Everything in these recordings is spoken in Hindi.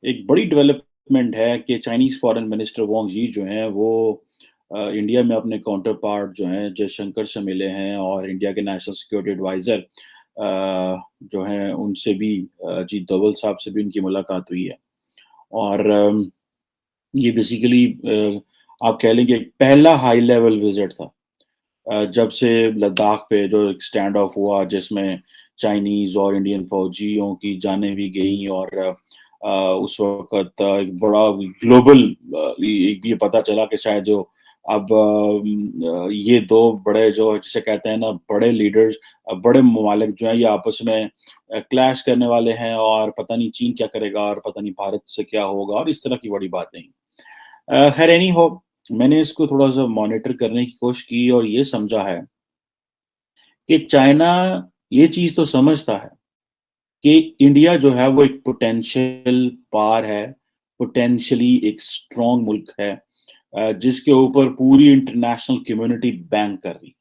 एक बड़ी डेवलपमेंट है कि चाइनीज़ फॉरेन मिनिस्टर वांग यी जो हैं वो इंडिया में अपने काउंटर पार्ट जो हैं जयशंकर से मिले हैं और इंडिया के नेशनल सिक्योरिटी एडवाइज़र जो हैं उनसे भी अजीत डोभाल साहब से भी उनकी मुलाकात हुई है। और ये बेसिकली आप कह लें कि एक पहला हाई लेवल विज़िट था। जब से लद्दाख पे जो एक स्टैंड ऑफ हुआ जिसमें चाइनीज़ और इंडियन फ़ौजियों की जानें भी गईं और उस वक़्त एक बड़ा ग्लोबल ये पता चला कि शायद जो अब ये 2 बड़े जो जिसे कहते हैं ना बड़े लीडर्स बड़े ममालिक जो हैं ये आपस में क्लैश करने वाले हैं और पता नहीं चीन क्या करेगा और पता नहीं भारत से क्या होगा और इस तरह की बड़ी बातें। खैर एनी हो मैंने इसको थोड़ा-सा मॉनिटर करने की कोशिश की और ये समझा है कि चाइना ये चीज़ तो समझता है कि इंडिया जो है वो एक पोटेंशियल पावर है, पोटेंशियली एक स्ट्रॉन्ग मुल्क है जिसके ऊपर पूरी इंटरनेशनल कम्युनिटी बैंक कर रही है।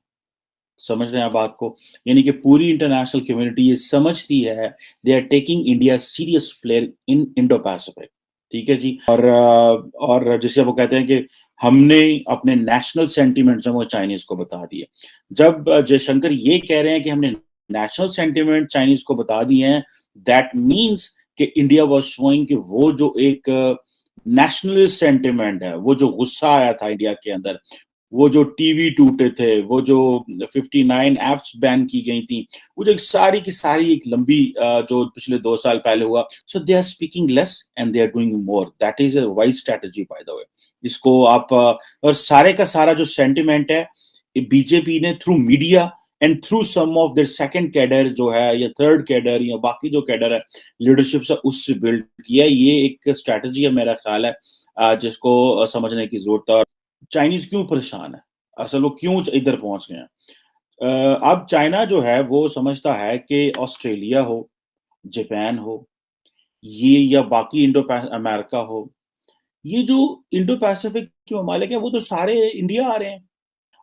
समझ रहे हैं आप बात को? यानी कि पूरी इंटरनेशनल कम्युनिटी ये समझती है they are taking India serious player in Indo Pacific. ठीक है जी? और जिसे वो कहते हैं कि हमने अपने नेशनल सेंटीमेंट जो है वो चाइनीज़ को बता दिए। जब जयशंकर ये कह रहे हैं कि हमने नेशनल सेंटीमेंट चाइनीज़ को बता दिए हैं, दैट मीन्स कि इंडिया वाज़ शोइंग कि वो जो एक नेशनलिस्ट सेंटीमेंट है, वो जो गुस्सा आया था इंडिया के अंदर, वो जो टीवी टूटे थे, वो जो 59 ऐप्स बैन की गई थी, वो जो एक सारी की सारी एक लंबी जो पिछले 2 साल पहले हुआ, so they are speaking less and they are doing more. That is a wise strategy by the way. इसको आप और सारे का सारा जो सेंटीमेंट है, ये बीजेपी ने through media and through some of their second cadre जो है या थर्ड कैडर या बाकी जो कैडर है, लीडरशिप से उससे बिल्ड किया। ये एक स्ट्रैटेजी है मेरा ख्याल है जिसको समझने की ज़रूरत है। चाइनीज़ क्यों परेशान है? असल वो क्यों इधर पहुँच गए हैं? अब चाइना जो है वो समझता है कि ऑस्ट्रेलिया हो, जापान हो, ये या बाकी इंडो पै अमेरिका हो, ये जो इंडो पैसिफिक के ममालिक हैं वो तो सारे इंडिया आ रहे हैं।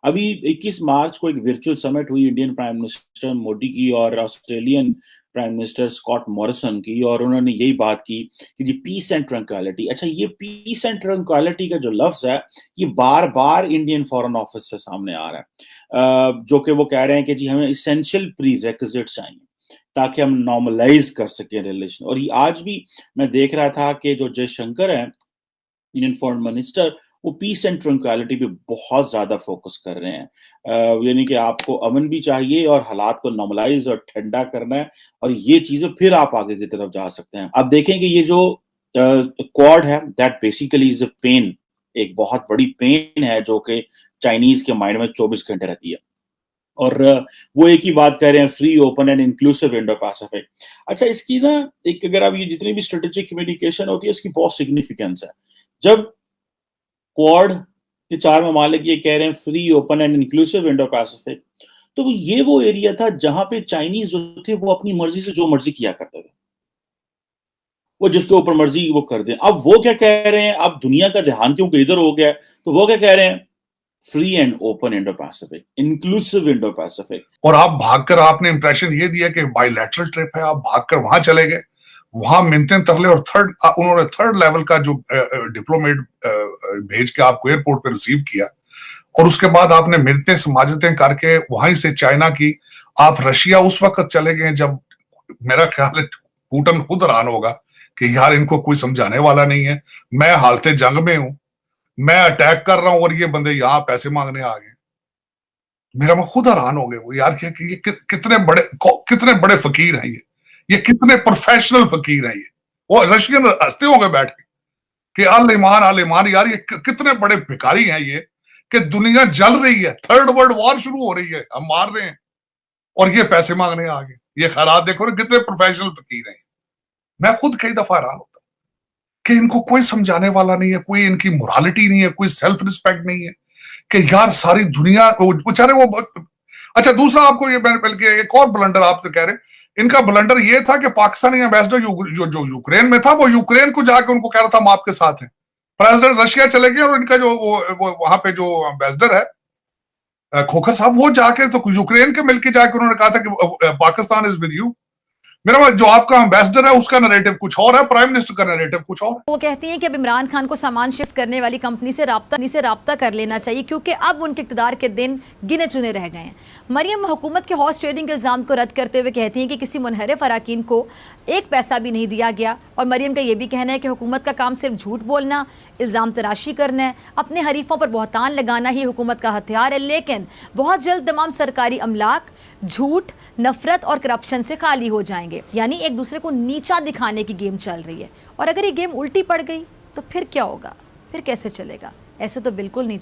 अभी 21 मार्च को एक वर्चुअल समिट हुई इंडियन प्राइम मिनिस्टर मोदी की और Australian prime minister Scott Morrison की और उन्होंने यही बात की कि जी पीस एंड ट्रैंक्विलिटी। अच्छा ये पीस एंड ट्रैंक्विलिटी का जो लफ्ज़ है, ये बार-बार इंडियन फॉरेन ऑफिस से सामने आ रहा है। जो कि वो कह रहे हैं कि जी हमें एसेंशियल प्रीरेक्विजिट्स चाहिए, ताकि हम नॉर्मलाइज़ कर सकें रिलेशन और ये आज भी मैं देख रहा था कि जो जयशंकर हैं इंडियन फॉरेन मिनिस्टर वो पीस एंड ट्रैंक्विलिटी पे बहुत ज़्यादा फ़ोकस कर रहे हैं। यानी कि आपको अमन भी चाहिए और हालात को नॉर्मलाइज़ और ठंडा करना है और ये चीज़ें फिर आप आगे की तरफ जा सकते हैं। अब देखें कि ये जो क्वाड है that basically is a pen, एक बहुत बड़ी पेन है जो कि चाइनीज़ के माइंड में 24 घंटे रहती है। और वो एक ही बात कह रहे हैं free, open and inclusive Indo Pacific. अच्छा इसकी ना एक अगर आप ये जितनी भी स्ट्रेटेजिक कम्युनिकेशन होती है इसकी बहुत सिग्निफिकेंस है। जब क्वाड के 4 ममालिक ये कह रहे हैं free, open and inclusive Indo Pacific, तो ये वो एरिया था जहाँ पे चाइनीज़ जो थे वो अपनी मर्ज़ी से जो मर्ज़ी किया करते थे। वो जिसके ऊपर मर्ज़ी वो कर दें। अब वो क्या कह रहे हैं, अब दुनिया का ध्यान क्योंकि इधर हो गया है, तो वो क्या कह रहे हैं free and open Indo Pacific, inclusive Indo Pacific. और आप भागकर आपने इंप्रेशन ये दिया कि बायलैटरल ट्रिप है, आप भागकर वहां चले गए, वहां मिलते तरले और उन्होंने थर्ड लेवल का जो डिप्लोमेट भेज के आपको एयरपोर्ट पे रिसीव किया और उसके बाद आपने मिलते समाजतें करके वहीं से चाइना की आप रशिया उस वक्त चले गए जब मेरा ख्याल है पुतिन खुद हैरान होगा कि यार इनको कोई समझाने वाला नहीं है, मैं हालते जंग में हूं, मैं अटैक कर रहा हूं और ये बंदे यहां पैसे मांगने आ गए। मेरा मैं खुद हैरान हो गए वो यार कि ये कितने बड़े फकीर हैं ये कितने प्रोफेशनल फकीर हैं ये। वो रशियन हंसते होंगे बैठ के कि अल ईमान यार ये कितने बड़े भिखारी हैं ये कि दुनिया जल रही है, थर्ड वर्ल्ड वॉर शुरू हो रही है, हम मार रहे हैं और ये पैसे मांगने आ गए। ये खैरात देखो ना कितने प्रोफेशनल फकीर हैं। मैं खुद कई दफा हैरान होता कि इनको कोई समझाने वाला नहीं है, कोई इनकी मोरालिटी नहीं है, कोई सेल्फ रिस्पेक्ट नहीं है कि यार सारी दुनिया बेचारे वो। अच्छा दूसरा आपको ये बल्कि एक और ब्लंडर आप तो कह रहे हैं, इनका ब्लंडर ये था कि पाकिस्तानी एम्बेसडर जो यूक्रेन में था वो यूक्रेन को जाके उनको कह रहा था हम आपके साथ हैं। प्रेसिडेंट रशिया चले गए और इनका जो वो वहां पे जो एम्बेसडर है खोखर साहब वो जाके तो यूक्रेन के मिलके जाके उन्होंने कहा था कि पाकिस्तान इज विद यू। मेरा जो आपका एम्बेसडर है उसका नैरेटिव कुछ और है, प्राइम मिनिस्टर का नैरेटिव कुछ और है। वो कहती हैं कि अब इमरान खान को सामान शिफ्ट करने वाली कंपनी से राब्ता कर लेना चाहिए क्योंकि अब उनके इक़्तिदार के दिन गिने चुने रह गए हैं। मरियम हुकूमत के हॉर्स ट्रेडिंग के इल्ज़ाम को रद्द करते हुए कहती हैं कि किसी मुनहरिफ अराकीन को एक पैसा भी नहीं दिया गया। और मरियम का ये भी कहना है कि हुकूमत का काम सिर्फ झूठ बोलना, इल्ज़ाम तराशी करना है, अपने हरीफों पर बहतान लगाना ही हुकूमत का हथियार है। लेकिन बहुत जल्द तमाम सरकारी अमलाक झूठ, नफरत और करप्शन से खाली हो जाएंगे। यानी एक दूसरे को नीचा दिखाने की गेम चल रही है। और अगर ये गेम उल्टी पड़ गई तो फिर क्या होगा, फिर कैसे चलेगा? ऐसे तो बिल्कुल नहीं।